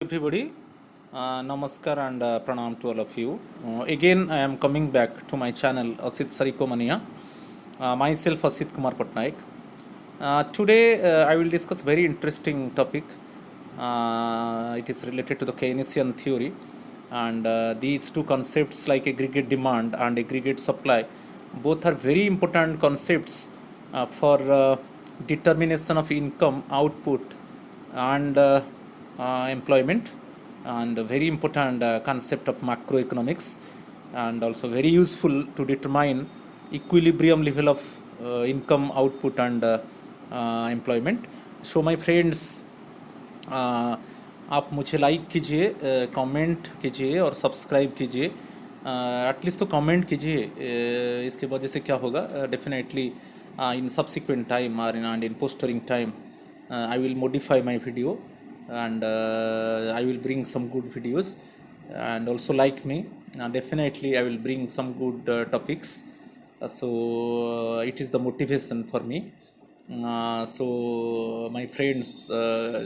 Everybody, namaskar and pranam to all of you. Again, I am coming back to my channel Asit Sarikomania. Myself Asit Kumar Patnaik. Today, I will discuss very interesting topic. It is related to the Keynesian theory, and these two concepts like aggregate demand and aggregate supply, both are very important concepts for determination of income output and employment, and a very important concept of macroeconomics, and also very useful to determine equilibrium level of income output and employment. So my friends, आप मुझे like कीजिए, comment कीजिए और subscribe कीजिए. At least तो comment कीजिए. इसके वजह से क्या होगा, डेफिनेटली इन सब्सिक्वेंट टाइम और in posturing time I will modify my video, and I will bring some good videos. And also like me, definitely I will bring some good topics. So it is the motivation for me. So my friends,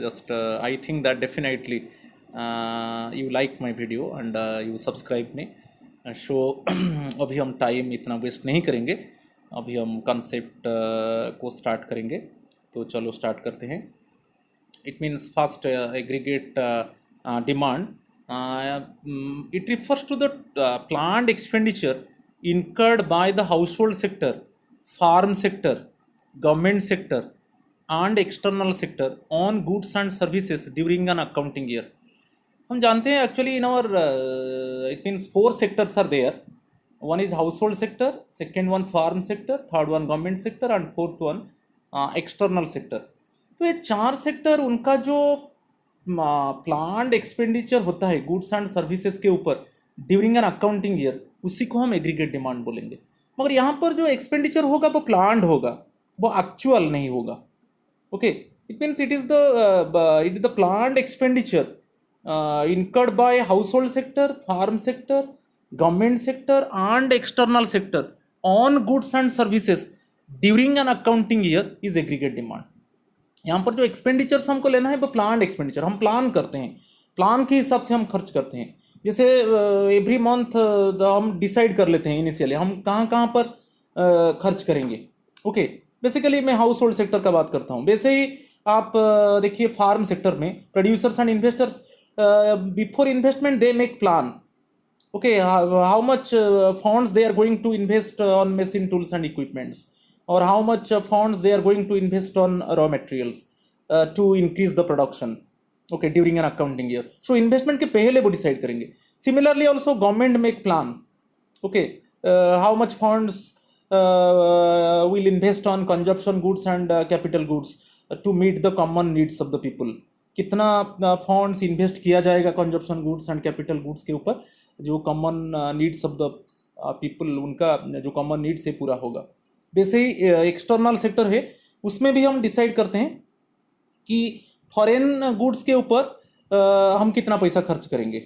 just I think that definitely you like my video and you subscribe me. So अभी हम time इतना waste नहीं करेंगे, अभी हम concept को start करेंगे. तो चलो स्टार्ट करते हैं. It means first aggregate demand. It refers to the planned expenditure incurred by the household sector, farm sector, government sector and external sector on goods and services during an accounting year. हम जानते हैं actually in hour it means 4 sectors are there. One is household sector, second one farm sector, third one government sector and fourth one external sector. तो ये 4 sector उनका जो planned expenditure होता है goods and services के ऊपर during an accounting year, उसी को हम एग्रीगेट डिमांड बोलेंगे. मगर यहाँ पर जो एक्सपेंडिचर होगा वो प्लान्ड होगा, वो एक्चुअल नहीं होगा. Okay, it means it is the planned expenditure incurred by household sector, farm sector, government sector and external sector on goods and services during an accounting year is aggregate demand. यहाँ पर जो expenditures हमको लेना है वो plan expenditure. हम plan करते हैं, प्लान के हिसाब से हम खर्च करते हैं. जैसे एवरी मंथ हम डिसाइड कर लेते हैं इनिशियली हम कहाँ कहाँ पर खर्च करेंगे. ओके, बेसिकली मैं हाउस होल्ड सेक्टर का बात करता हूँ. वैसे ही आप देखिए फार्म सेक्टर में producers and investors before investment they make plan. Okay, how much funds they are going to invest on machine tools and equipments, or how much funds they are going to invest on raw materials to increase the production. Okay, during an accounting year. So investment के पहले वो decide करेंगे. Similarly also government make plan. Okay, how much funds will invest on consumption goods and capital goods to meet the common needs of the people. कितना funds invest किया जाएगा consumption goods and capital goods के ऊपर जो common needs of the people, उनका जो common needs है पूरा होगा. वैसे ही एक्सटर्नल सेक्टर है, उसमें भी हम डिसाइड करते हैं कि फॉरेन गुड्स के ऊपर हम कितना पैसा खर्च करेंगे.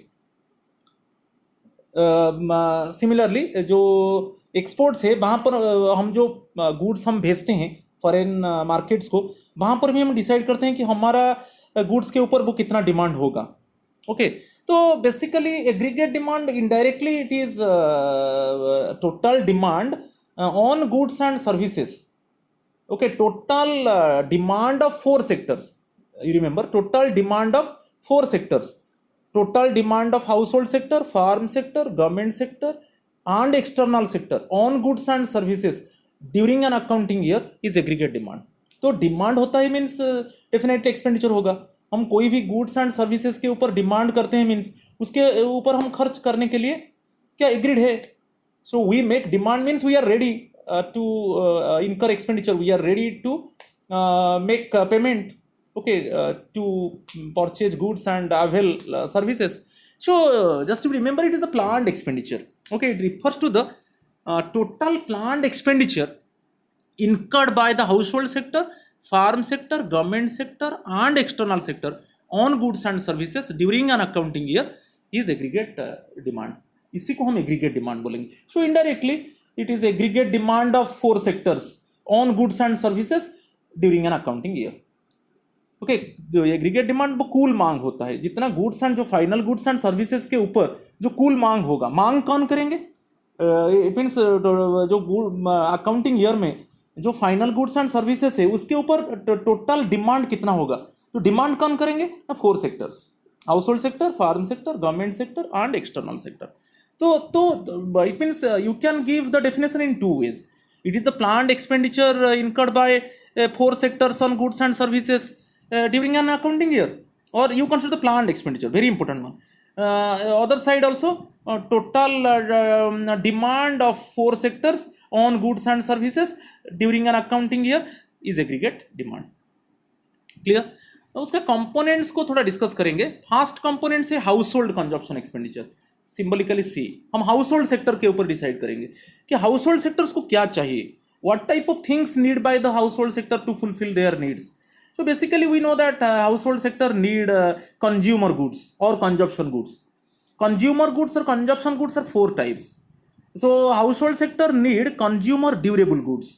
सिमिलरली जो एक्सपोर्ट्स है वहाँ पर हम जो गुड्स हम भेजते हैं फॉरेन मार्केट्स को, वहाँ पर भी हम डिसाइड करते हैं कि हमारा गुड्स के ऊपर वो कितना डिमांड होगा. ओके, तो basically aggregate demand indirectly it is total demand on goods and services. Okay, total demand of 4 sectors. You remember, total demand of 4 sectors. Total demand of household sector, farm sector, government sector and external sector on goods and services during an accounting year is aggregate demand. तो demand होता है means definitely expenditure होगा. हम कोई भी goods and services के ऊपर demand करते हैं मीन्स उसके ऊपर हम खर्च करने के लिए क्या एग्रीड है. So we make demand means we are ready to incur expenditure, we are ready to make payment. Okay, to purchase goods and avail services. So just to remember, it is the planned expenditure. Okay, it refers to the total planned expenditure incurred by the household sector, farm sector, government sector and external sector on goods and services during an accounting year is aggregate demand. इसी को हम aggregate demand बोलेंगे. So indirectly it is aggregate demand of 4 sectors on goods and services during an accounting year. Okay, जो aggregate demand वो कुल मांग होता है, जितना गुड्स एंड जो फाइनल गुड्स एंड सर्विसेज के ऊपर जो कुल मांग होगा, मांग कौन करेंगे, इट मीन्स जो अकाउंटिंग ईयर में जो फाइनल गुड्स एंड सर्विसेज है उसके ऊपर टोटल डिमांड कितना होगा, तो डिमांड कौन करेंगे ना, 4 sectors, household sector, farm sector, government sector and external sector. तो it means you can give the definition in 2 ways. It is the planned expenditure incurred by 4 sectors on goods and services during an accounting year, or you consider the planned expenditure, very important one. Other side also, total demand of 4 sectors on goods and services during an accounting year is aggregate demand. Clear. उसका components को थोड़ा discuss करेंगे. First component से household consumption expenditure, symbolically C. हम household sector के ऊपर decide करेंगे कि हाउस होल्ड सेक्टर्स को क्या चाहिए, what type of things need by the household sector to fulfil their needs. So basically we know that household sector need consumer goods or consumption goods. Consumer goods or consumption goods are 4 types. So household sector need consumer durable goods.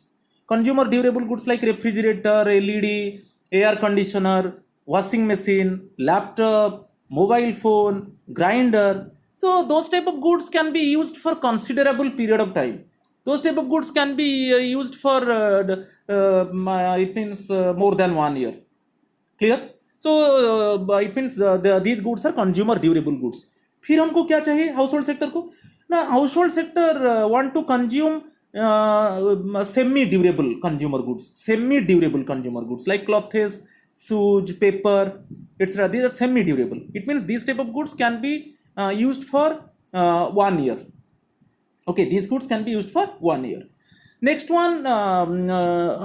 Consumer durable goods like refrigerator, LED, air conditioner, washing machine, laptop, mobile phone, grinder. So those type of goods can be used for considerable period of time. Those type of goods can be used for it means more than 1 year. Clear? So it means these goods are consumer durable goods. फिर हमको क्या चाहिए house hold sector को ना, household sector want to consume semi durable consumer goods, semi durable consumer goods like clothes, shoes, paper, etc. These are semi durable. It means these type of goods can be used for 1 year. Okay, these goods can be used for 1 year. Next one,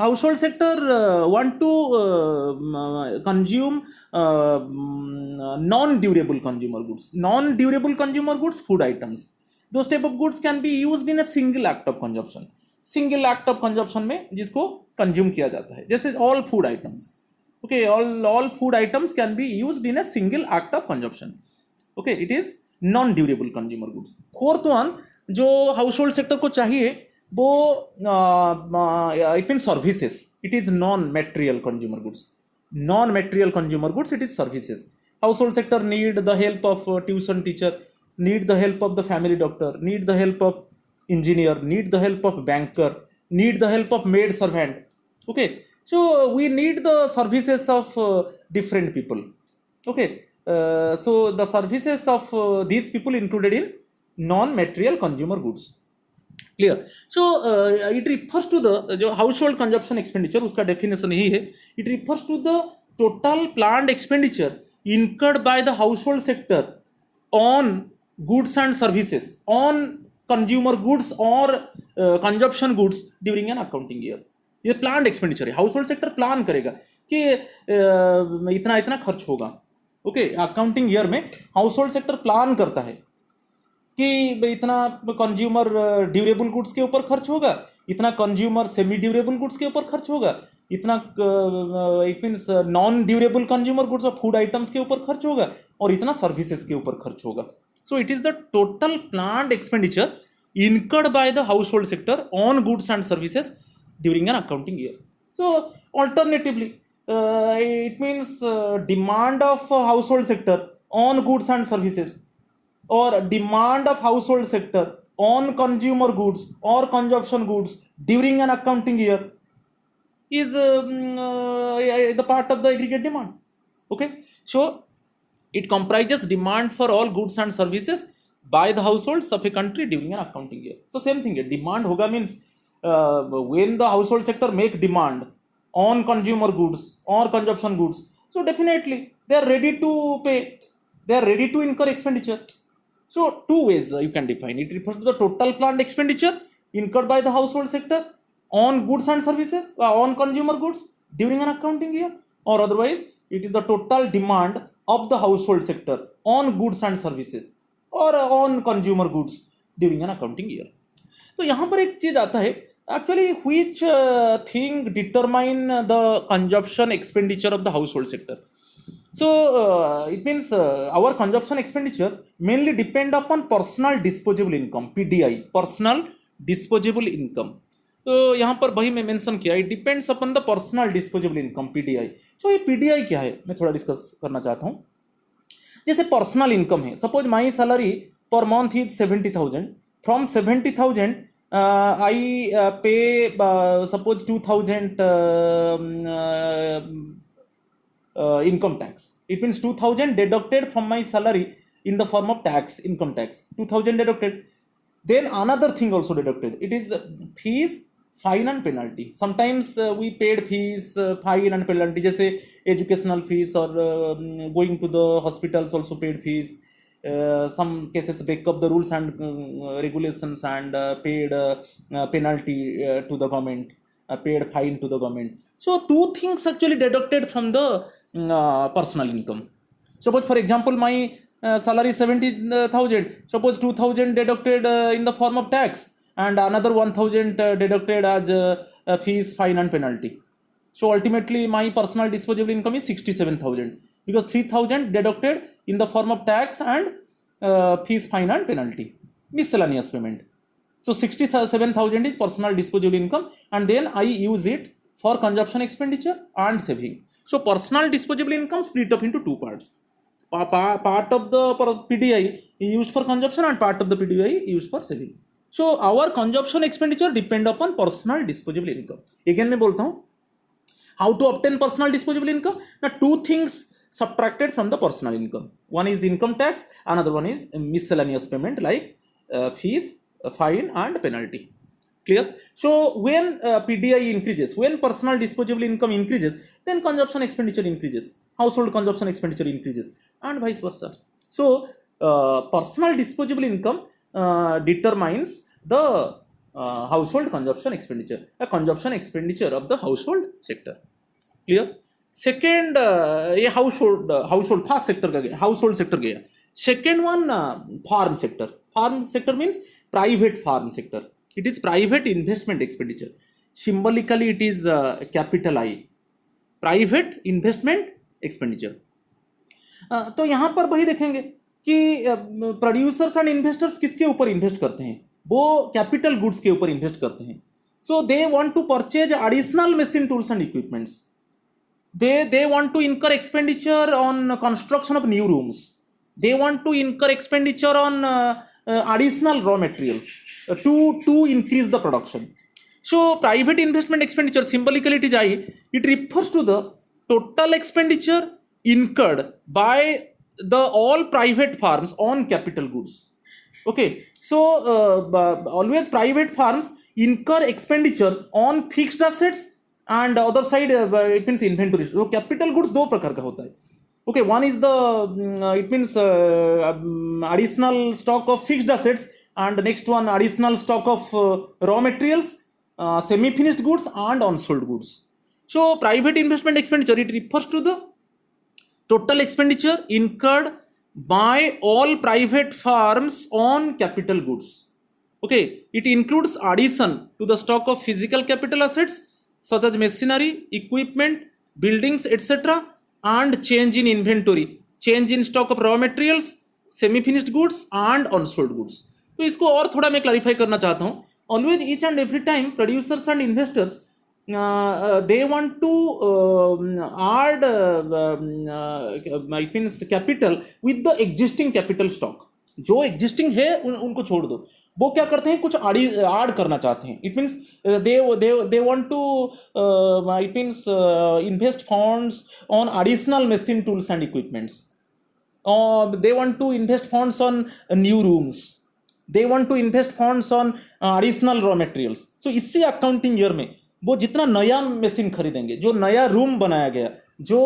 household sector want to consume non-durable consumer goods. Non-durable consumer goods, food items. Those type of goods can be used in a single act of consumption. Single act of consumption में जिसको consume किया जाता है, जैसे all food items. Okay, all food items can be used in a single act of consumption. Okay, it is non-durable consumer goods. Fourth one जो household sector को चाहिए वो it mean services. It is non material consumer goods. Non material consumer goods, it is services. Household sector need the help of tuition teacher, need the help of the family doctor, need the help of engineer, need the help of banker, need the help of maid servant. Okay, so we need the services of different people. Okay, so the services of these people included in non-material consumer goods. Clear? So it refers to the जो household consumption expenditure, उसका definition यही है. It refers to the total planned expenditure incurred by the household sector on goods and services, on consumer goods or consumption goods during an accounting year. ये planned expenditure है. household sector plan करेगा कि इतना इतना खर्च होगा. Okay, accounting year में house hold sector plan करता है कि इतना कंज्यूमर ड्यूरेबल गुड्स के ऊपर खर्च होगा, इतना कंज्यूमर सेमी ड्यूरेबल गुड्स के ऊपर खर्च होगा, इतना it means non durable consumer goods और फूड आइटम्स के ऊपर खर्च होगा, और इतना सर्विसेज के ऊपर खर्च होगा. So it is the total planned expenditure incurred by the household sector on goods and services during an accounting year. So alternatively it means demand of house hold sector on goods and services or demand of household sector on consumer goods or consumption goods during an accounting year is the part of the aggregate demand. Okay, so it comprises demand for all goods and services by the households of a country during an accounting year. So same thing, demand hoga means when the household sector make demand on consumer goods or consumption goods, so definitely they are ready to pay, they are ready to incur expenditure. So 2 ways you can define it. It refers to the total planned expenditure incurred by the household sector on goods and services, on consumer goods during an accounting year, or otherwise it is the total demand of the household sector on goods and services or on consumer goods during an accounting year. तो यहाँ पर एक चीज आता है, actually which thing determine the consumption expenditure of the household sector. So it means our consumption expenditure mainly depend upon personal disposable income, PDI, personal disposable income. तो यहाँ पर वही मैं मेंशन किया, it depends upon the personal disposable income, PDI. So ये PDI क्या है मैं थोड़ा डिस्कस करना चाहता हूँ। जैसे पर्सनल इनकम है, suppose my salary per month is 70,000, from 70,000 आई पे suppose 2,000 income tax. It means 2,000 deducted from my salary in the form of tax, income tax. 2,000 deducted. Then another thing also deducted. It is fees, fine and penalty. Sometimes we paid fees, fine and penalty. जैसे educational fees or going to the hospitals also paid fees. Some cases break up the rules and regulations and paid penalty to the government, paid fine to the government. So two things actually deducted from the personal income. Suppose for example my salary 70,000. Suppose 2,000 deducted in the form of tax and another 1,000 deducted as fees, fine and penalty. So ultimately my personal disposable income is 67,000 because 3,000 deducted in the form of tax and fees, fine and penalty, miscellaneous payment. So 67,000 is personal disposable income and then I use it for consumption expenditure and saving. So personal disposable income split up into two parts. Part of the PDI used for consumption and part of the PDI used for saving. So our consumption expenditure depend upon personal disposable income. Again मैं बोलता हूँ, how to obtain personal disposable income? Now two things subtracted from the personal income. One is income tax, another one is miscellaneous payment like fees, fine and penalty. Clear? So when PDI increases, when personal disposable income increases, then consumption expenditure increases, household consumption expenditure increases, and vice versa. So personal disposable income determines the household consumption expenditure, a consumption expenditure of the household sector. Clear? Second, ये household first sector का गया, household sector गया. Second one, farm sector. Farm sector means private farm sector. It is private investment expenditure. Symbolically, it is capital I. Private investment expenditure. तो यहाँ पर वही देखेंगे कि प्रोड्यूसर्स एंड इन्वेस्टर्स किसके ऊपर इन्वेस्ट करते हैं, वो कैपिटल गुड्स के ऊपर इन्वेस्ट करते हैं. So they want to purchase additional machine tools and equipments. They want to incur expenditure on construction of new rooms. They want to incur expenditure on additional raw materials to increase the production. So private investment expenditure, symbolically it is I, it refers to the total expenditure incurred by the all private firms on capital goods. Okay, so always private firms incur expenditure on fixed assets and other side it means inventory. So capital goods दो प्रकार का होता है. Okay, one is the it means additional stock of fixed assets and next one additional stock of raw materials, semi finished goods and unsold goods. So private investment expenditure, it refers to the total expenditure incurred by all private firms on capital goods. Okay, it includes addition to the stock of physical capital assets such as machinery, equipment, buildings, etc. and change in inventory, change in stock of raw materials, semi-finished goods and unsold goods. तो इसको और थोड़ा मैं clarify करना चाहता हूँ. Always each and every time producers and investors they want to add it means capital with the existing capital stock. जो existing है उनको छोड़ दो, वो क्या करते हैं कुछ ऐड करना चाहते हैं. It means they want to it means invest funds on additional machine tools and equipments. They want to invest funds on new rooms. They want to invest funds on additional raw materials. So इससे accounting year में वो जितना नया machine खरीदेंगे, जो नया room बनाया गया, जो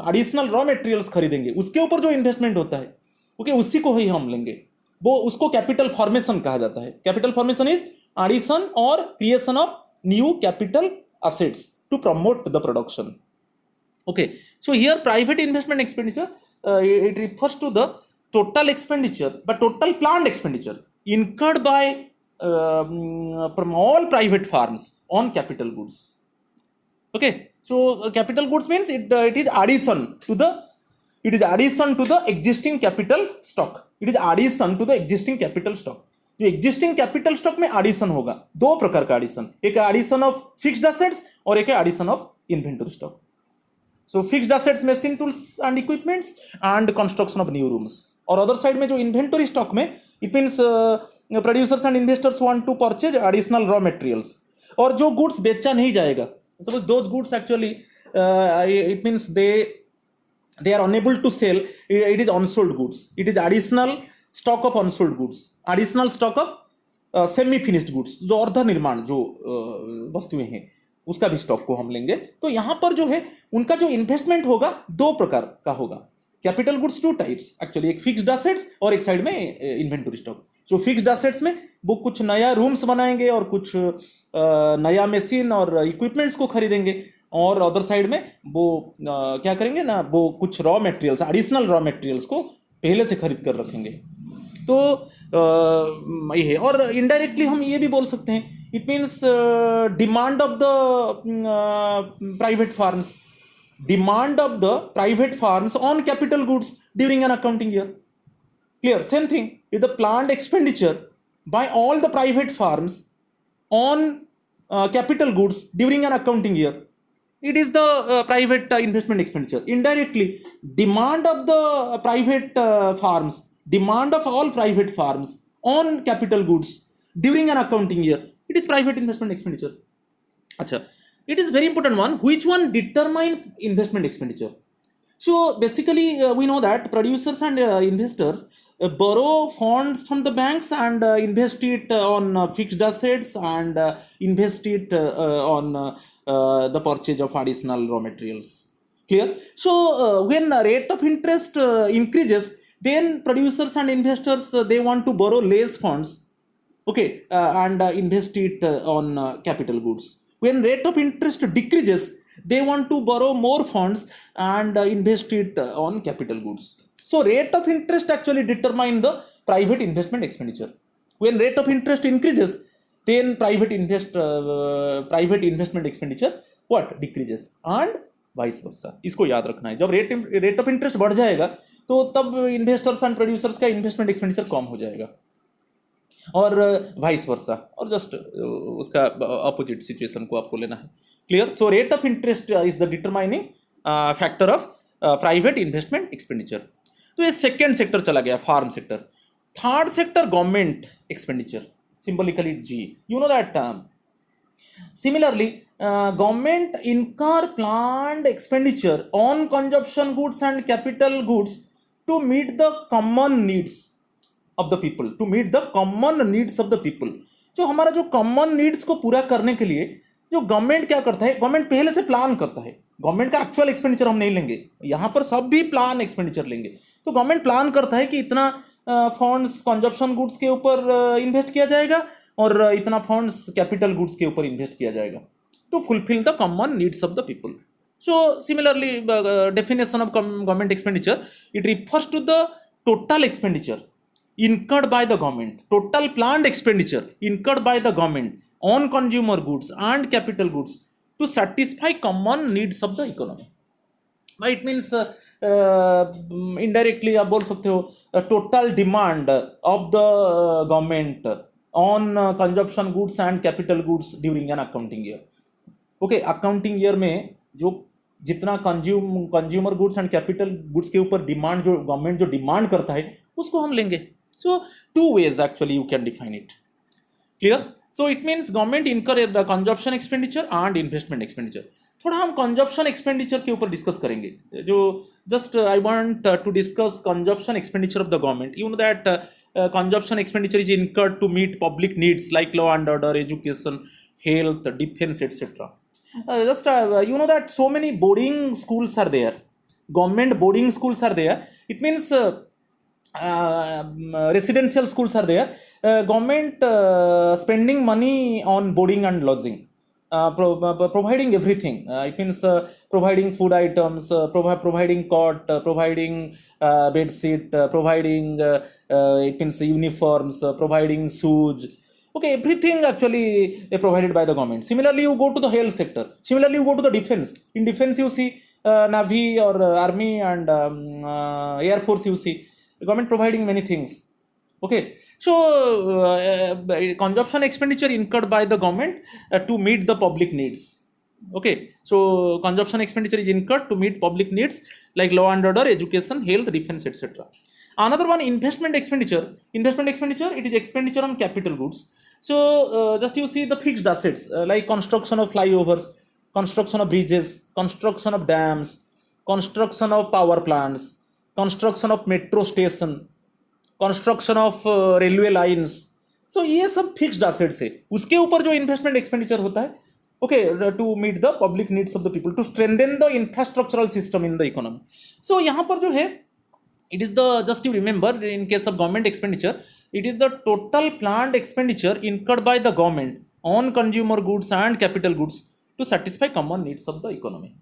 एडिशनल रॉ मटेरियल्स खरीदेंगे, उसके ऊपर जो इन्वेस्टमेंट होता है, ओके, उसी को ही हम लेंगे. वो उसको कैपिटल फॉर्मेशन कहा जाता है. कैपिटल फॉर्मेशन इज एडिशन और creation of new capital assets to promote the production. Okay, so here private investment expenditure it refers to the total expenditure but total planned expenditure incurred by from all private firms on capital goods. Okay, so capital goods means it is addition to the existing capital stock. It is addition to the existing capital stock. जो existing capital stock में addition होगा, दो प्रकार का addition, एक addition of fixed assets और एक addition of inventory stock. So fixed assets, machine tools and equipments and construction of new rooms. और अदर साइड में जो इन्वेंटरी स्टॉक में, it means producers and investors want to purchase additional raw materials, और जो goods बेचा नहीं जाएगा, suppose those goods actually it means they are unable to sell, it is unsold goods, it is additional stock of unsold goods, additional stock of semi finished goods, जो अर्ध निर्माण जो वस्तुएं हैं उसका भी स्टॉक को हम लेंगे. तो यहां पर जो है उनका जो इन्वेस्टमेंट होगा दो प्रकार का होगा. Capital goods two types actually, एक फिक्स्ड एसेट्स और एक साइड में इन्वेंटरी स्टॉक. जो फिक्स्ड एसेट्स में वो कुछ नया रूम्स बनाएंगे और कुछ नया मशीन और इक्विपमेंट्स को खरीदेंगे, और अदर साइड में वो क्या करेंगे ना, वो कुछ raw materials, additional raw materials को पहले से खरीद कर रखेंगे. तो ये है. और इनडायरेक्टली हम ये भी बोल सकते हैं, it means demand of the private farms, demand of the private farms on capital goods during an accounting year. Clear? Same thing with the planned expenditure bye all the private farms on capital goods during an accounting year, it is the private investment expenditure. Indirectly, demand of the private farms, demand of all private farms on capital goods during an accounting year, it is private investment expenditure. Acha, it is very important one, which one determine investment expenditure. So basically we know that producers and investors borrow funds from the banks and invest it on fixed assets and invest it on the purchase of additional raw materials. Clear? So when the rate of interest increases, then producers and investors they want to borrow less funds, okay, and invest it on capital goods. When rate of interest decreases, they want to borrow more funds and invest it on capital goods. So rate of interest actually determine the private investment expenditure. When rate of interest increases, then private investment expenditure what decreases and vice versa. इसको याद रखना है. जब rate of interest बढ़ जाएगा तो तब investors and producers का investment expenditure कम हो जाएगा, और vice versa, और just उसका opposite situation को आपको लेना है. Clear? So rate of interest is the determining factor of private investment expenditure. तो ये सेकेंड सेक्टर चला गया, farm sector. Third sector government expenditure, symbolically G. You know that similarly government incur planned expenditure on consumption goods and capital goods to meet the common needs of the people, to meet the common needs of the people. जो हमारा जो common needs को पूरा करने के लिए जो government क्या करता है, गवर्नमेंट पहले से प्लान करता है. गवर्नमेंट का एक्चुअल एक्सपेंडिचर हम नहीं लेंगे, यहाँ पर सब भी प्लान एक्सपेंडिचर लेंगे. तो गवर्नमेंट प्लान करता है कि इतना फंड्स कंजप्शन गुड्स के ऊपर इन्वेस्ट किया जाएगा और इतना फंड्स कैपिटल गुड्स के ऊपर इन्वेस्ट किया जाएगा to fulfil the common needs of the people. So similarly definition of government expenditure, it refers to the total expenditure incurred by the government, total planned expenditure incurred by the government on consumer goods and capital goods to satisfy common needs of the economy. It means indirectly आप बोल सकते हो total demand of the government on consumption goods and capital goods during an accounting year. Okay, accounting year में जो जितना consumer goods and capital goods के ऊपर demand, जो गवर्नमेंट जो डिमांड करता है उसको हम लेंगे. So two ways actually you can define it. Clear? So it means government incur the consumption expenditure and investment expenditure. थोड़ा हम consumption expenditure के ऊपर डिस्कस करेंगे. जो just I want to discuss consumption expenditure of the government. You know that consumption expenditure is incurred to meet public needs like law and order, education, health, defense, etc. You know that so many boarding schools are there. Government boarding schools are there. It means residential schools are there. Government spending money on boarding and lodging, providing everything. It means providing food items, providing cot, providing bed sheet, providing it means uniforms, providing shoes. Okay, everything actually provided by the government. Similarly, you go to the health sector. Similarly, you go to the defense. In defense, you see Navy or Army and Air Force. You see the government providing many things. Okay, so consumption expenditure incurred by the government to meet the public needs. Okay, so consumption expenditure is incurred to meet public needs like law and order, education, health, defense, etc. Another one, investment expenditure. Investment expenditure, it is expenditure on capital goods. So just you see the fixed assets like construction of flyovers, construction of bridges, construction of dams, construction of power plants, construction of metro station, construction of railway lines. So ये सब fixed assets है, उसके ऊपर जो investment expenditure होता है. Okay, to meet the public needs of the people, to strengthen the infrastructural system in the economy. So यहाँ पर जो है, it is the, just you remember, in case of government expenditure, it is the total planned expenditure incurred by the government on consumer goods and capital goods to satisfy common needs of the economy.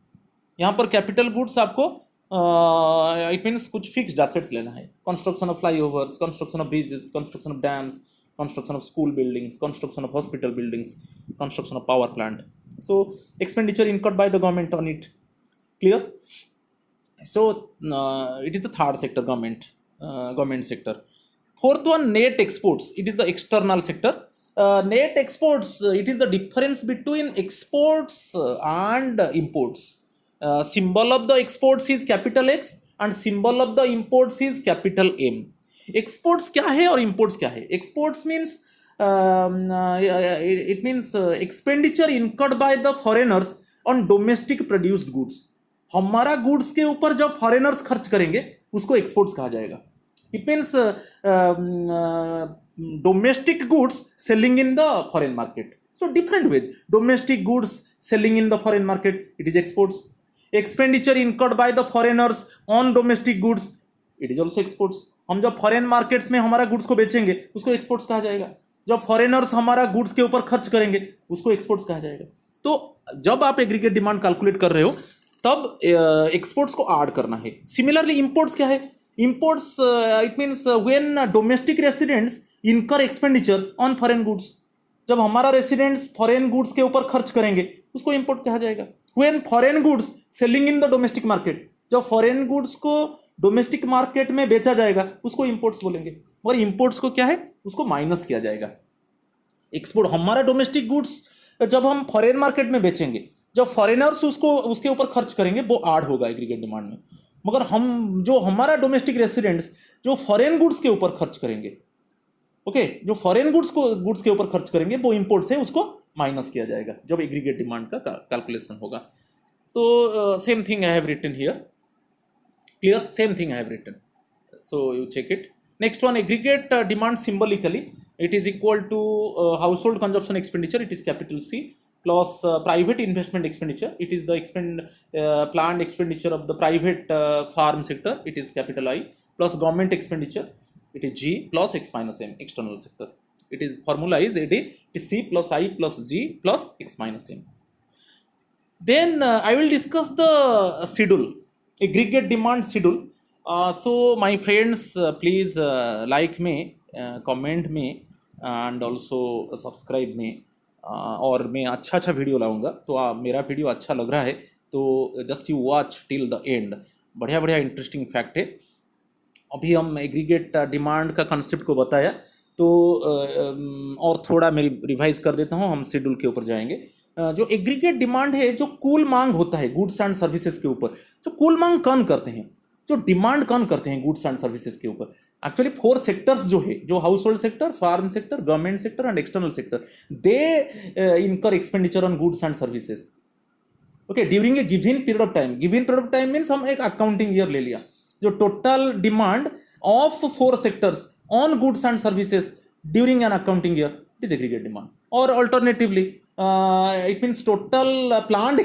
यहाँ पर capital goods आपको it means कुछ fixed assets लेना है. Construction of flyovers, construction of bridges, construction of dams, construction of school buildings, construction of hospital buildings, construction of power plant. So expenditure incurred by the government on it. Clear? So it is the third sector, government sector. Fourth one, net exports. It is the external sector. Net exports, it is the difference between exports and imports. Symbol of the exports is capital X and symbol of the imports is capital M. Exports क्या है और imports क्या है? Exports means it means expenditure incurred by the foreigners on domestic produced goods. हमारा goods के ऊपर जब foreigners खर्च करेंगे उसको एक्सपोर्ट्स कहा जाएगा. It means domestic goods selling in the foreign market. So different ways, domestic goods selling in the foreign market, it is exports. Expenditure incurred by the foreigners on domestic goods, it is also exports. हम जब foreign markets में हमारा goods को बेचेंगे उसको exports कहा जाएगा. जब फॉरेनर्स हमारा गुड्स के ऊपर खर्च करेंगे उसको एक्सपोर्ट्स कहा जाएगा. तो जब आप एग्रीगेट डिमांड कैलकुलेट कर रहे हो तब एक्सपोर्ट्स को ऐड करना है. सिमिलरली इंपोर्ट्स क्या है? Imports it means when domestic residents इनकर एक्सपेंडिचर ऑन फॉरेन गुड्स. जब हमारा रेसिडेंट्स फॉरेन गुड्स के ऊपर खर्च करेंगे उसको इंपोर्ट कहा जाएगा. When foreign goods selling in the domestic market, जब फॉरेन गुड्स को डोमेस्टिक मार्केट में बेचा जाएगा उसको इंपोर्ट्स बोलेंगे. और इंपोर्ट्स को क्या है, उसको माइनस किया जाएगा. एक्सपोर्ट, हमारा डोमेस्टिक गुड्स जब हम फॉरेन मार्केट में बेचेंगे, जब फॉरेनर्स उसको उसके ऊपर खर्च करेंगे वो ऐड होगा एग्रीगेट डिमांड में. मगर हम जो हमारा डोमेस्टिक रेसिडेंट्स जो फॉरेन गुड्स के ऊपर खर्च करेंगे, ओके, जो फॉरेन गुड्स के ऊपर खर्च करेंगे वो इंपोर्ट से उसको माइनस किया जाएगा जब एग्रीगेट डिमांड का कैलकुलेशन होगा. तो same thing I have written here. Clear? Same thing I have written, so you check it. Next one, aggregate demand symbolically it is equal to household consumption expenditure, it is capital C, plus private investment expenditure, it is the planned expenditure of the private farm sector, it is capital I, plus government expenditure, it is G, plus X minus M, external sector. It is formula is AD, it is C plus I plus G plus X minus M. Then I will discuss the schedule, aggregate demand schedule. So my friends, please like me, comment me and also subscribe me. और मैं अच्छा video लाऊंगा. तो मेरा video अच्छा लग रहा है तो just you watch till the end. बढ़िया इंटरेस्टिंग फैक्ट है. अभी हम एग्रीगेट डिमांड का कंसेप्ट को बताया तो और थोड़ा मैं रिवाइज कर देता हूँ, हम शेड्यूल के ऊपर जाएंगे. जो एग्रीगेट डिमांड है, जो कुल मांग होता है गुड्स एंड सर्विसेज के ऊपर, जो कुल मांग कौन करते हैं, जो डिमांड कौन करते हैं गुड्स एंड सर्विसेज के ऊपर. एक्चुअली 4 सेक्टर्स जो है, जो household sector, farm sector, government sector and external sector, they incur expenditure on goods and services. Okay, during a given period of time. Given period of time means हम एक accounting year ले लिया. जो total demand of 4 sectors on goods and services during an accounting year, it is aggregate demand. और alternatively it means total planned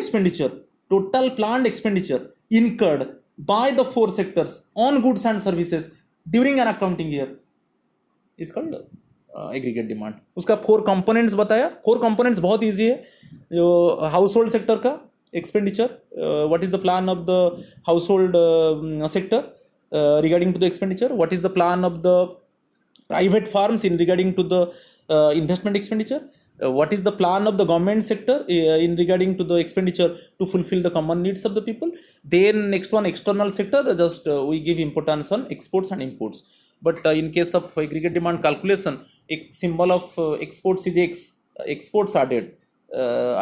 expenditure incurred by the 4 sectors on goods and services during an accounting year is called aggregate demand. उसका 4 components बताया. 4 components बहुत easy है. जो household sector का expenditure, what is the plan of the household sector regarding to the expenditure, what is the plan of the private farms in regarding to the investment expenditure, what is the plan of the government sector in regarding to the expenditure to fulfill the common needs of the people. Then next one, external sector, just we give importance on exports and imports. but in case of aggregate demand calculation, a symbol of exports is x, exports added,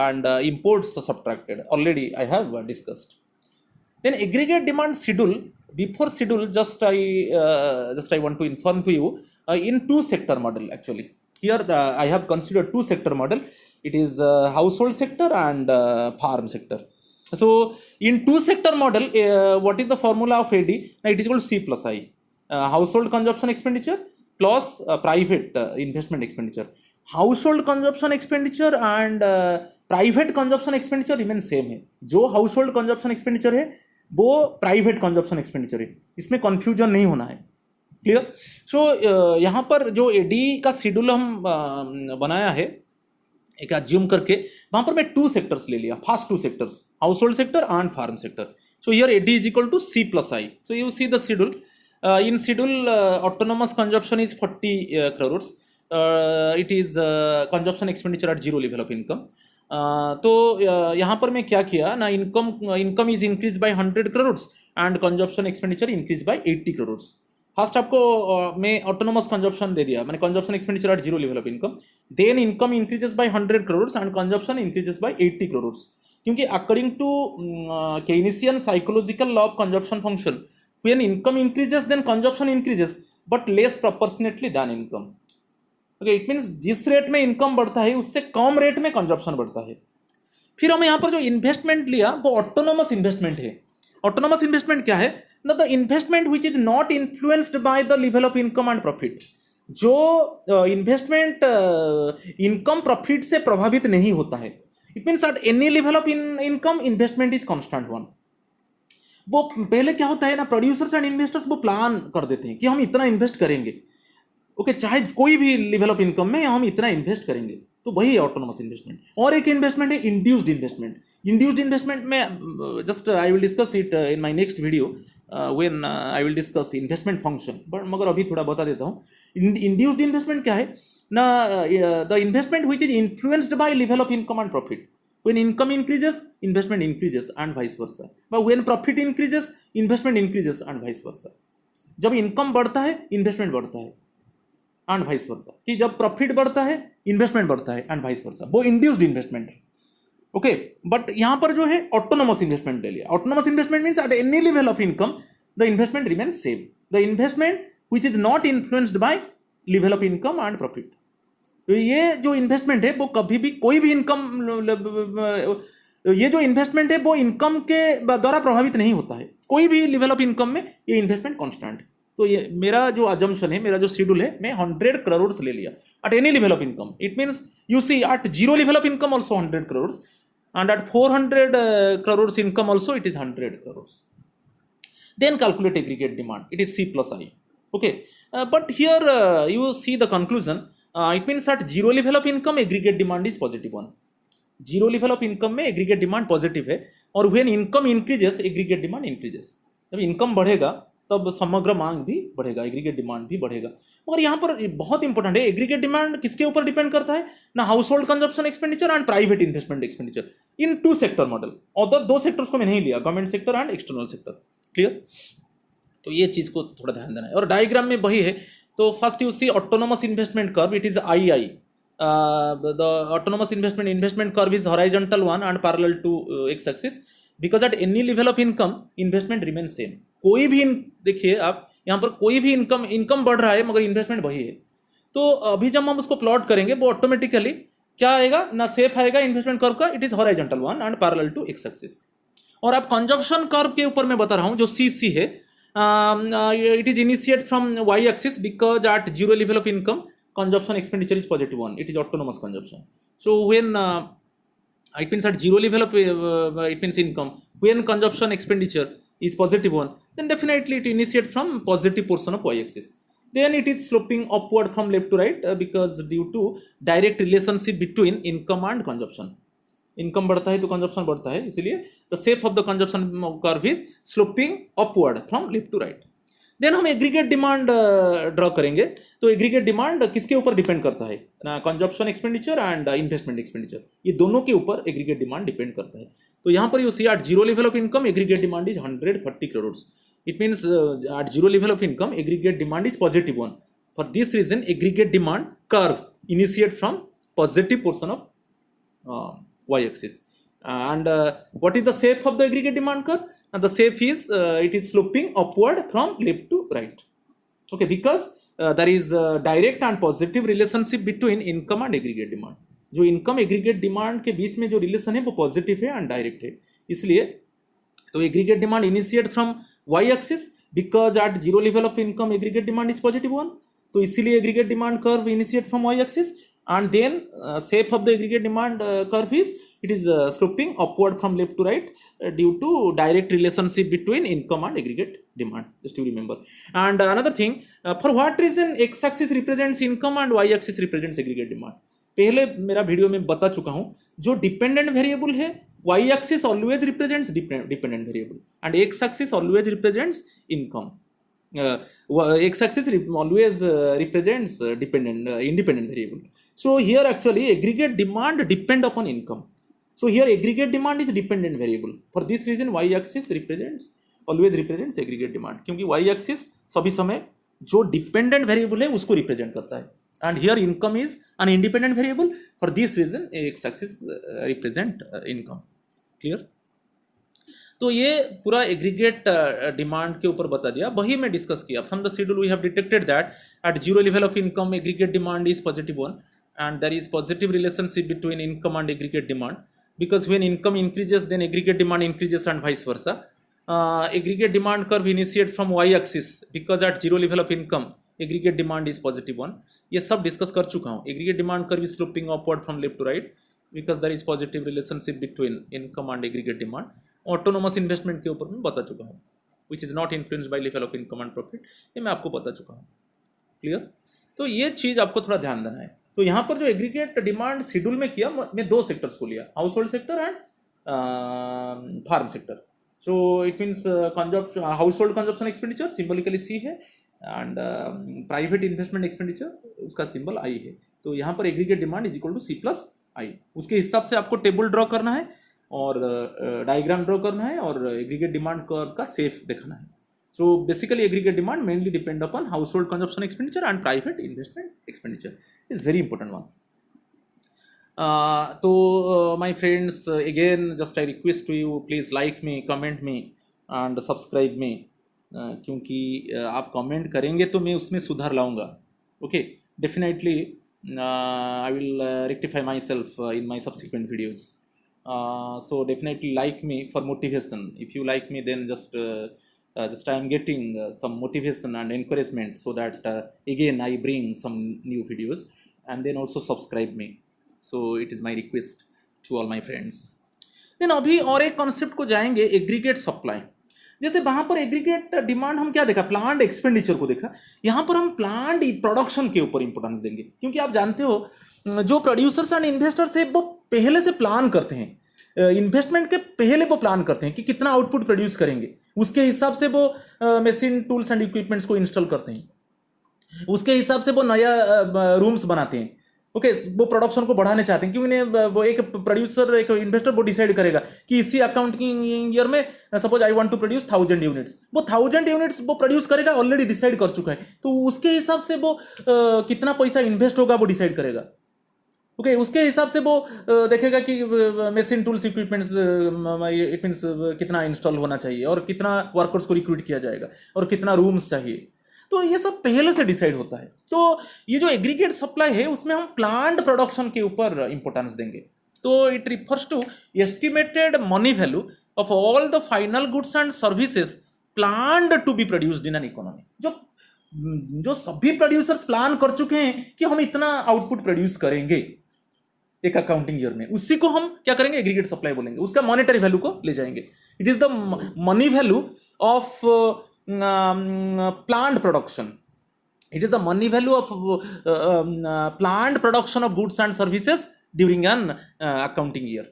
and imports subtracted. Already I have discussed. Then aggregate demand schedule. Before schedule, just I want to inform to you in two sector model actually. Here I have considered two sector model. It is household sector and farm sector. So in two sector model, what is the formula of AD? Now it is called C plus I. Household consumption expenditure plus private investment expenditure. Household consumption expenditure and private consumption expenditure remain same है. जो household consumption expenditure है वो private consumption expenditure है, इसमें confusion नहीं होना है. Clear? सो यहाँ पर जो एडी का शेड्यूल हम बनाया है एक अज्यूम करके, वहाँ पर मैं टू सेक्टर्स ले लिया. First two sectors, household sector and farm sector. So here AD is equal to C plus I. So you see the schedule. In schedule, autonomous consumption is 40 crores. It is consumption expenditure at zero level of income. तो यहाँ पर मैं क्या किया ना, income is increase by 100 crores and consumption expenditure increase by 80 crores. First आपको मैं autonomous consumption दे दिया, मैंने consumption expenditure at zero level of income. Then income increases by 100 crores and consumption increases by 80 crores. क्योंकि according to Keynesian psychological law of consumption function, when income increases then consumption increases but less proportionately than income. Okay, it means जिस rate में income बढ़ता है उससे कम rate में consumption बढ़ता है. फिर हम यहाँ पर जो इन्वेस्टमेंट लिया वो ऑटोनोमस इन्वेस्टमेंट है. ऑटोनोमस इन्वेस्टमेंट क्या है ना, the investment which is not influenced by the level of income and profit. जो इन्वेस्टमेंट इनकम प्रॉफिट से प्रभावित नहीं होता है. It means eight any level of income investment is constant one. वो पहले क्या होता है ना, प्रोड्यूसर्स एंड इन्वेस्टर्स वो प्लान कर देते हैं कि हम इतना इन्वेस्ट करेंगे. ओके, चाहे कोई भी लेवल ऑफ इनकम में हम इतना इन्वेस्ट करेंगे, तो वही है ऑटोनोमस इन्वेस्टमेंट. और एक इन्वेस्टमेंट है इंड्यूस्ड इन्वेस्टमेंट. इंड्यूस्ड इन्वेस्टमेंट में just I will discuss it in my next video when I will discuss investment function, but मगर अभी थोड़ा बता देता हूँ. इंड्यूस्ड इन्वेस्टमेंट क्या है ना, the investment which is influenced by level of income and profit. When income increases, investment increases and vice versa. But when profit increases, investment increases and vice versa. जब इनकम बढ़ता है investment बढ़ता है and vice वर्सा. कि जब profit बढ़ता है investment बढ़ता है एंड वाइस वर्सा. वो इंड्यूस्ड इन्वेस्टमेंट है. ओके, बट यहाँ पर जो है ऑटोनोमस इन्वेस्टमेंट ले लिया. Autonomous investment means eight any level of income the investment remains same. The investment which is not influenced by level of income and profit. तो ये जो इन्वेस्टमेंट है वो कभी भी कोई भी इनकम, ये जो इन्वेस्टमेंट है वो इनकम के द्वारा प्रभावित नहीं होता है. कोई भी लेवल ऑफ इनकम में ये इन्वेस्टमेंट कांस्टेंट है. तो ये मेरा जो अजम्पशन है, मेरा जो शेड्यूल है, मैं 100 crores ले लिया at any level of income. It means you see at zero level of income also 100 crores and at 400 crores income also it is 100 crores. Then calculate aggregate demand. It is C plus I. Okay, but here you see the conclusion. It means at zero level of income aggregate demand is positive one. Zero level of income में aggregate demand positive है, और when income increases aggregate demand increases. जब income बढ़ेगा तब समग्र मांग भी बढ़ेगा, aggregate demand भी बढ़ेगा. मगर यहाँ पर बहुत इंपॉर्टेंट है, aggregate demand किसके ऊपर डिपेंड करता है ना, household consumption expenditure and private investment expenditure in two sector model. और दो सेक्टर्स को मैं नहीं लिया, government sector and external sector. Clear? तो ये चीज़ को थोड़ा ध्यान देना है. और डायग्राम में वही है. तो first you see autonomous investment curve, it is I. The autonomous investment curve is horizontal one and parallel to X axis, because at any level of income investment remain same. कोई भी देखिए आप यहाँ पर कोई भी इनकम बढ़ रहा है मगर इन्वेस्टमेंट वही है. तो अभी जब हम उसको प्लॉट करेंगे वो ऑटोमेटिकली क्या आएगा ना, सेफ आएगा इन्वेस्टमेंट कर्व का. It is horizontal one and parallel to X axis. और आप कंजप्शन कर्व के ऊपर मैं बता रहा हूँ जो सी है, it is initiate from y-axis because at zero level of income consumption expenditure is positive one. It is autonomous consumption. So when it means at zero level of it means income, when consumption expenditure is positive one, then definitely it initiate from positive portion of y-axis. Then it is sloping upward from left to right because due to direct relationship between income and consumption. Income बढ़ता है तो consumption बढ़ता है, इसलिए the shape of the consumption curve is sloping upward from left to right. Then हम aggregate demand draw करेंगे. तो aggregate demand किसके ऊपर डिपेंड करता है ना, consumption expenditure and investment expenditure, ये दोनों के ऊपर एग्रीगेट डिमांड डिपेंड करता है. तो यहाँ पर you see at zero level of income aggregate demand is 140 crores. It means at zero level of income, aggregate demand is positive one. For this reason, aggregate demand curve initiate from positive portion of y-axis. And what is the shape of the aggregate demand curve? And the shape is it is sloping upward from left to right. Okay, because there is a direct and positive relationship between income and aggregate demand. जो income aggregate demand के बीच में जो relation है वो positive है and direct है, इसलिए तो aggregate demand initiate from Y axis because at zero level of income aggregate demand is positive one, तो इसीलिए aggregate demand curve initiate from Y axis and then shape of the aggregate demand curve is it is sloping upward from left to right due to direct relationship between income and aggregate demand, just to remember. And another thing, for what reason x axis represents income and y axis represents aggregate demand? पहले मेरा video में बता चुका हूं, जो dependent variable है y axis always represents dependent variable and x axis always represents income. X axis always represents independent variable. So here actually aggregate demand depend upon income. So here aggregate demand is dependent variable. For this reason y axis always represents aggregate demand, क्योंकि y axis सभी समय जो dependent variable है उसको represent करता है, and here income is an independent variable. For this reason x axis represent income. Clear? तो ये पूरा एग्रीगेट डिमांड के ऊपर बता दिया, वही मैं डिस्कस किया. From the schedule we have detected that at zero level of income aggregate demand is positive one and there is positive relationship between income and aggregate demand, because when income increases then aggregate demand increases and vice versa. Aggregate demand curve initiate from y axis because at zero level of income aggregate demand is positive one. ये सब discuss कर चुका हूँ. aggregate demand curve is sloping upward from left to right because there is positive relationship between income and aggregate demand. Autonomous investment के ऊपर मैं बता चुका हूँ, which is not influenced by level of income and profit, ये मैं आपको बता चुका हूँ. क्लियर? तो ये चीज़ आपको थोड़ा ध्यान देना है. तो यहाँ पर जो एग्रीगेट डिमांड शेड्यूल में किया, मैं दो सेक्टर्स को लिया, household sector and farm sector. So it means household consumption expenditure symbolically C है एंड प्राइवेट इन्वेस्टमेंट एक्सपेंडिचर उसका सिंबल आई है. तो यहाँ पर aggregate demand is equal to C plus I. उसके हिसाब से आपको टेबल ड्रॉ करना है और डायग्राम ड्रॉ करना है और एग्रीगेट डिमांड कर्व का सेफ देखना है. So basically aggregate demand mainly depend upon household consumption expenditure and private investment expenditure is very important one. So my friends, again just I request to you, please like me, comment me and subscribe me, क्योंकि आप comment करेंगे तो मैं उसमें सुधार लाऊंगा. Okay, definitely I will rectify myself in my subsequent videos. So definitely like me for motivation. If you like me then just I am getting some motivation and encouragement so that again I bring some new videos, and then also subscribe me. So it is my request to all my friends. Then अभी और एक concept को जाएंगे, aggregate supply. जैसे वहाँ पर aggregate demand हम क्या देखा, प्लान्ड एक्सपेंडिचर को देखा. यहाँ पर हम प्लान्ड प्रोडक्शन के ऊपर इंपॉर्टेंस देंगे, क्योंकि आप जानते हो जो प्रोड्यूसर्स एंड इन्वेस्टर्स है वो पहले से प्लान करते हैं, इन्वेस्टमेंट के पहले वो प्लान करते हैं कि कितना आउटपुट प्रोड्यूस करेंगे, उसके हिसाब से वो मशीन टूल्स एंड इक्विपमेंट्स को इंस्टॉल करते हैं, उसके हिसाब से वो नया रूम्स बनाते हैं. ओके, वो प्रोडक्शन को बढ़ाने चाहते हैं, क्योंकि वो एक प्रोड्यूसर एक इन्वेस्टर वो डिसाइड करेगा कि इसी अकाउंटिंग ईयर में suppose I want to produce 1000 units, वो 1000 यूनिट्स वो प्रोड्यूस करेगा, ऑलरेडी डिसाइड कर चुका है. तो उसके हिसाब से वो कितना पैसा इन्वेस्ट होगा वो डिसाइड करेगा. ओके, उसके हिसाब से वो देखेगा कि machine tools equipments it means कितना इंस्टॉल होना चाहिए और कितना वर्कर्स को रिक्रूट किया जाएगा और कितना रूम्स चाहिए. तो ये सब पहले से डिसाइड होता है. तो ये जो एग्रीगेट सप्लाई है उसमें हम प्लान्ड प्रोडक्शन के ऊपर इंपॉर्टेंस देंगे. तो it refers to estimated money value of all the final goods and services planned to be produced in an economy. जो सभी प्रोड्यूसर्स प्लान कर चुके हैं कि हम इतना आउटपुट प्रोड्यूस करेंगे एक अकाउंटिंग ईयर में, उसी को हम क्या करेंगे, एग्रीगेट सप्लाई बोलेंगे. उसका मॉनेटरी वैल्यू को ले जाएंगे. It is the money value of planned production. It is the money value of planned production of goods and services during an accounting year.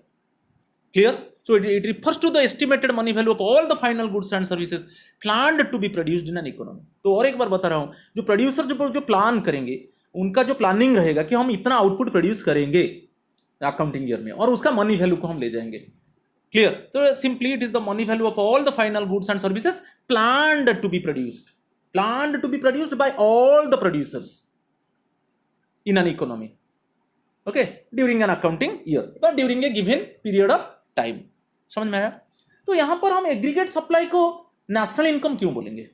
Clear? So it refers to the estimated money value of all the final goods and services planned to be produced in an economy. तो और एक बार बता रहा हूँ, जो producer जो plan करेंगे उनका जो प्लानिंग रहेगा कि हम इतना आउटपुट प्रोड्यूस करेंगे अकाउंटिंग ईयर में, और उसका मनी वैल्यू को हम ले जाएंगे. Clear? So simply it is the money value of all the final goods and services planned to be produced, by all the producers in an economy, okay, during an accounting year or during a given period of time. समझ में आया? तो यहां पर हम aggregate supply को national income क्यों बोलेंगे,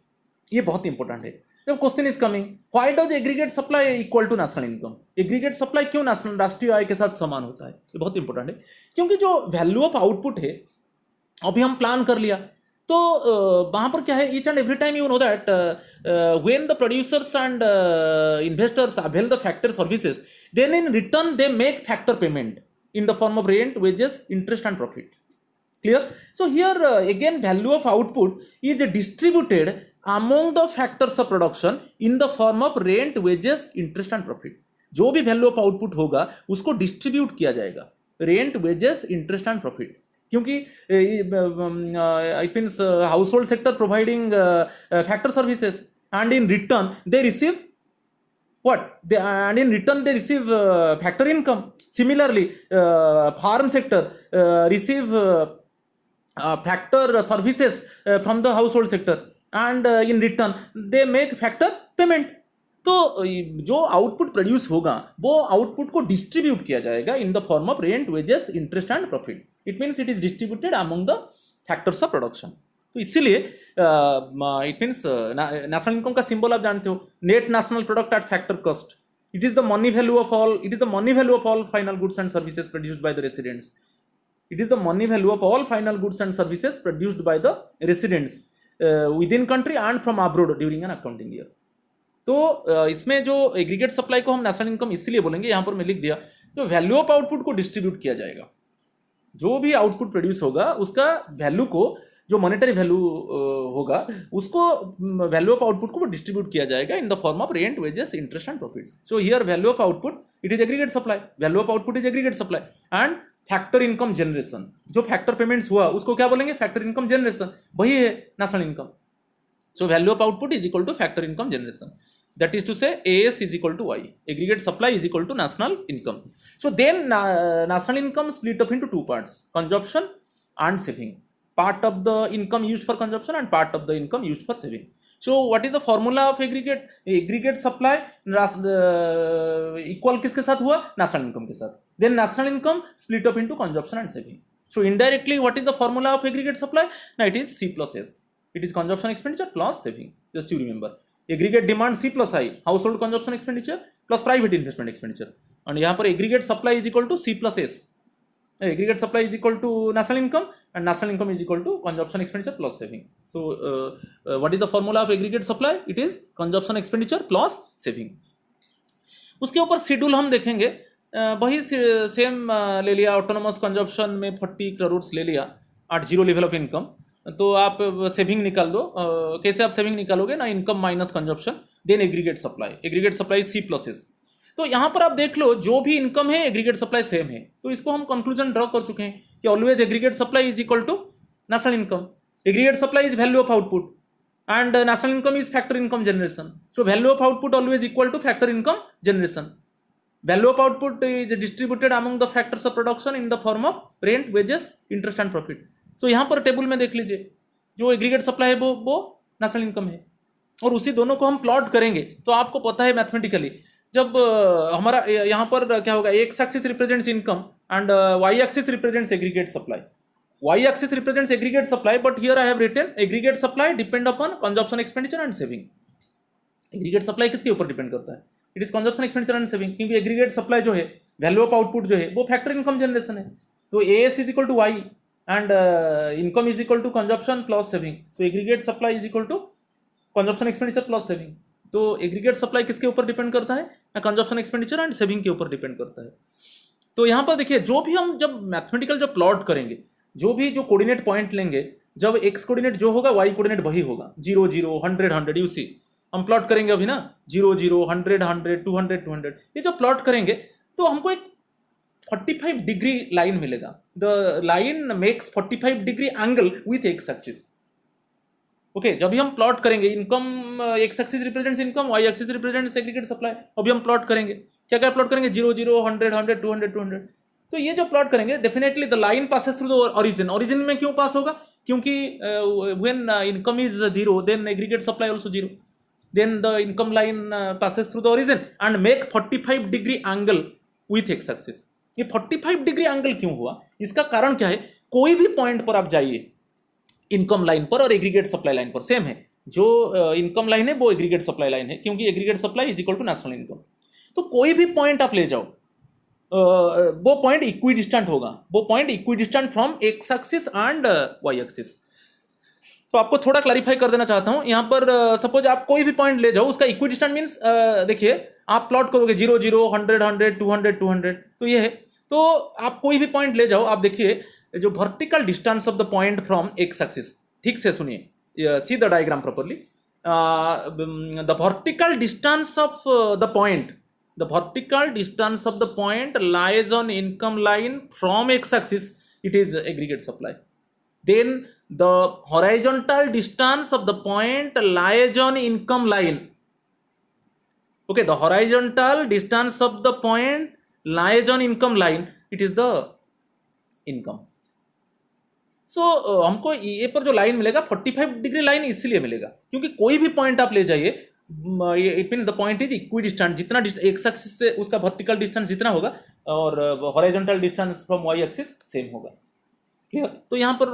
ये बहुत इंपॉर्टेंट है. जब question is coming why does aggregate supply equal to national income, aggregate supply क्यों नेशनल राष्ट्रीय आय के साथ समान होता है, ये बहुत इंपॉर्टेंट है. क्योंकि जो वैल्यू ऑफ आउटपुट है अभी हम प्लान कर लिया, तो वहां पर क्या है, each and every time you know that when the producers and investors avail the factor services, then in return they make factor payment in the form of rent, wages, interest and profit. Clear? So here again value of output is distributed among the factors of production in the form of rent, wages, interest and profit. जो भी value of output होगा उसको distribute किया जाएगा, rent, wages, interest and profit. क्योंकि it means household sector providing factor services and in return they receive what? And in return they receive factor income. Similarly, farm sector receive factor services from the household sector and in return they make factor payment. तो जो output produce होगा वो output को distribute किया जाएगा इन the form of rent, wages, interest and profit. It means it is distributed among the factors of production. तो इसीलिए it means national income का सिंबल आप जानते हो, net national product at factor cost. It is the money value of all final goods and services produced by the residents. It is the money value of all final goods and services produced by the residents within country and from abroad during an accounting year. तो इसमें जो aggregate supply को हम national income इसलिए बोलेंगे, यहाँ पर मैं लिख दिया, जो वैल्यू ऑफ आउटपुट को डिस्ट्रीब्यूट किया जाएगा, जो भी आउटपुट प्रोड्यूस होगा उसका वैल्यू को, जो मॉनेटरी वैल्यू होगा उसको वैल्यू ऑफ आउटपुट को डिस्ट्रीब्यूट किया जाएगा इन the form of rent, wages, interest and profit. So here value of output it is aggregate supply, value of output is aggregate supply and factor income generation, जो factor payments हुआ उसको क्या बोलेंगे, factor income generation, वही है national income. So value of output is equal to factor income generation. That is to say AS is equal to Y, aggregate supply is equal to national income. So then national income split up into two parts, consumption and saving. Part of the income used for consumption and part of the income used for saving. So what is the formula of aggregate supply equal किसके साथ हुआ, national income के साथ. Then national income split up into consumption and saving. So indirectly what is the formula of aggregate supply? Now it is C plus S. It is consumption expenditure plus saving. Just you remember. Aggregate demand C plus I, household consumption expenditure plus private investment expenditure. और यहाँ पर aggregate supply is equal to C plus S, aggregate supply is equal to national income and national income is equal to consumption expenditure plus saving. So what is the formula of aggregate supply? It is consumption expenditure plus saving. उसके ऊपर schedule हम देखेंगे, वही same ले लिया, autonomous consumption में 40 करोड़ ले लिया at zero level of income. तो आप सेविंग निकाल दो. कैसे आप सेविंग निकालोगे ना, income minus consumption then aggregate supply C plus S. तो यहाँ पर आप देख लो, जो भी इनकम है एग्रीगेट सप्लाई सेम है. तो इसको हम कंक्लूजन ड्रॉ कर चुके हैं कि always aggregate supply is equal to national income, aggregate supply is value of output and national income is factor income generation. So value of output always equal to factor income generation. Value of output is distributed among the factors of production in the form of rent, wages, interest and profit. तो यहाँ पर table में देख लीजिए, जो aggregate supply है वो national income है, और उसी दोनों को हम प्लॉट करेंगे तो आपको पता है मैथमेटिकली, जब हमारा यहाँ पर क्या होगा, X axis represents income and Y axis represents aggregate supply. Y axis represents aggregate supply, but here I have written aggregate supply depend upon consumption expenditure and saving. Aggregate supply किसके ऊपर depend करता है? It is consumption expenditure and saving, क्योंकि aggregate supply जो है, value of output जो है वो फैक्टर इनकम जनरेशन है. तो AS is equal to Y and income is equal to consumption plus saving. So aggregate supply is equal to consumption expenditure plus saving. तो aggregate supply किसके ऊपर depend करता है? कंजप्शन एक्सपेंडिचर एंड सेविंग के ऊपर depend करता है. तो यहाँ पर देखिए, जो भी हम जब मैथमेटिकल जब प्लॉट करेंगे, जो कोऑर्डिनेट पॉइंट लेंगे, जब एक्स कोऑर्डिनेट जो होगा वाई कोऑर्डिनेट वही होगा. 0 0 100 100 यू सी, हम प्लॉट करेंगे अभी ना, 0 0 100 100 200 200, ये जब प्लॉट करेंगे तो हमको एक 45 डिग्री लाइन मिलेगा. The line makes 45 degree angle with X axis. Okay, जब भी हम प्लॉट करेंगे, income X axis represents income, Y axis represents aggregate supply. अभी हम प्लॉट करेंगे, क्या क्या प्लॉट करेंगे, 0 0 100 100 200 200. तो ये जो प्लॉट करेंगे definitely the line passes through the origin. Origin में क्यों पास होगा? क्योंकि when income is zero then aggregate supply also zero, then the income line passes through the origin and make 45 degree angle with x axis। ये 45 degree angle क्यों हुआ? इसका कारण क्या है? कोई भी पॉइंट पर आप जाइए इनकम लाइन पर और एग्रीगेट सप्लाई लाइन पर सेम है। जो इनकम लाइन है वो एग्रीगेट सप्लाई लाइन है, क्योंकि aggregate supply is equal to national income. तो कोई भी पॉइंट आप ले जाओ वो पॉइंट इक्वी डिस्टेंट होगा, वो point equidistant from X axis and Y axis. तो आपको थोड़ा क्लैरिफाई कर देना चाहता हूं यहाँ पर। सपोज आप कोई भी पॉइंट ले जाओ, उसका इक्वी डिस्टेंट मीन्स देखिए आप प्लॉट करोगे 0 0 100 100 200 200, तो ये है। तो आप कोई भी पॉइंट ले जाओ, आप देखिए जो vertical distance of the point from X axis, ठीक से सुनिए, see the diagram properly. The vertical distance of the point, the vertical distance of the point lies on income line from x axis, it is aggregate supply. Then the horizontal distance of the point lies on income line, okay, the horizontal distance of the point lies on income line, it is the income. सो हमको ये पर जो line मिलेगा 45 degree line इसलिए मिलेगा क्योंकि कोई भी पॉइंट आप ले जाइए, it means the point is equidistant, जितना एक्स एक्सिस से उसका वर्टिकल डिस्टेंस जितना होगा और horizontal distance from Y axis same होगा। क्लियर? तो यहाँ पर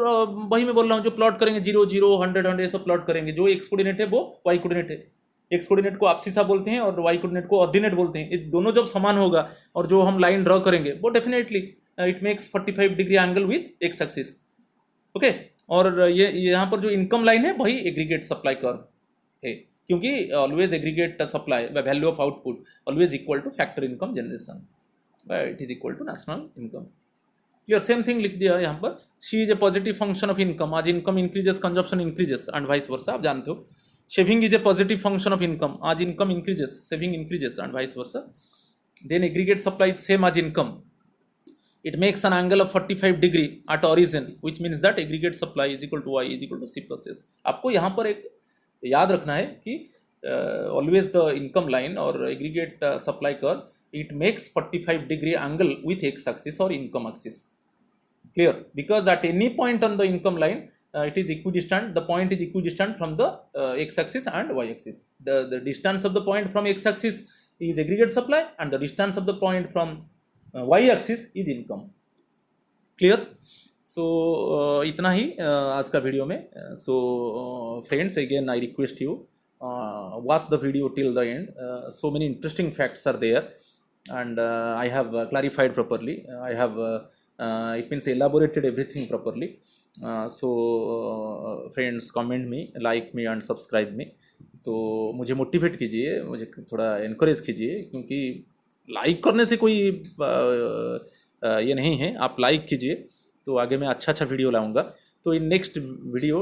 वही मैं बोल रहा हूँ, जो प्लॉट करेंगे 0 0 100 100 ये सब प्लॉट करेंगे, जो एक्स कोऑर्डिनेट है वो वाई कोऑर्डिनेट है। एक्स कोऑर्डिनेट को आपसीसा बोलते हैं और वाई कोऑर्डिनेट को ऑर्डिनेट बोलते हैं। ये दोनों जब समान होगा और जो हम लाइन ड्रॉ करेंगे वो definitely it makes 45 degree angle with X axis, okay. और ये यहाँ पर जो इनकम लाइन है वही एग्रीगेट सप्लाई कर्व है, क्योंकि always aggregate supply value of output always equal to factor income generation, it is equal to national income. Clear? Same thing लिख दिया यहाँ पर, C is a positive function of income, as income increases consumption increases and vice versa. आप जानते हो saving is a positive function of income, as income increases saving increases and vice versa. Then aggregate supply same as income, it makes an angle of 45 degree at origin, which means that aggregate supply is equal to y is equal to c plus s। आपको यहाँ पर एक याद रखना है कि always the income line or aggregate supply curve, it makes 45 degree angle with x axis or income axis। Clear? Because at any point on the income line it is equidistant, the point is equidistant from the x axis and y axis। The distance of the point from x axis is aggregate supply and the distance of the point from y axis is income। Clear? So इतना ही आज का video में। So friends, again I request you watch the video till the end, so many interesting facts are there and I have clarified properly, I have it means elaborated everything properly। So friends, comment me, like me and subscribe me। तो मुझे motivate कीजिए, मुझे थोड़ा encourage कीजिए, क्योंकि like करने से कोई ये नहीं है, आप लाइक कीजिए तो आगे मैं अच्छा अच्छा वीडियो लाऊंगा। तो in next video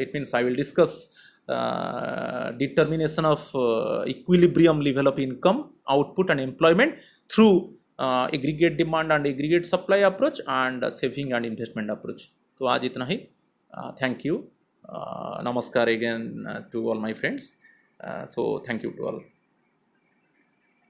it means I will discuss determination of equilibrium level of income, output and employment through aggregate demand and aggregate supply approach and saving and investment approach। तो आज इतना ही। Thank you, namaskar again to all my friends। So thank you to all।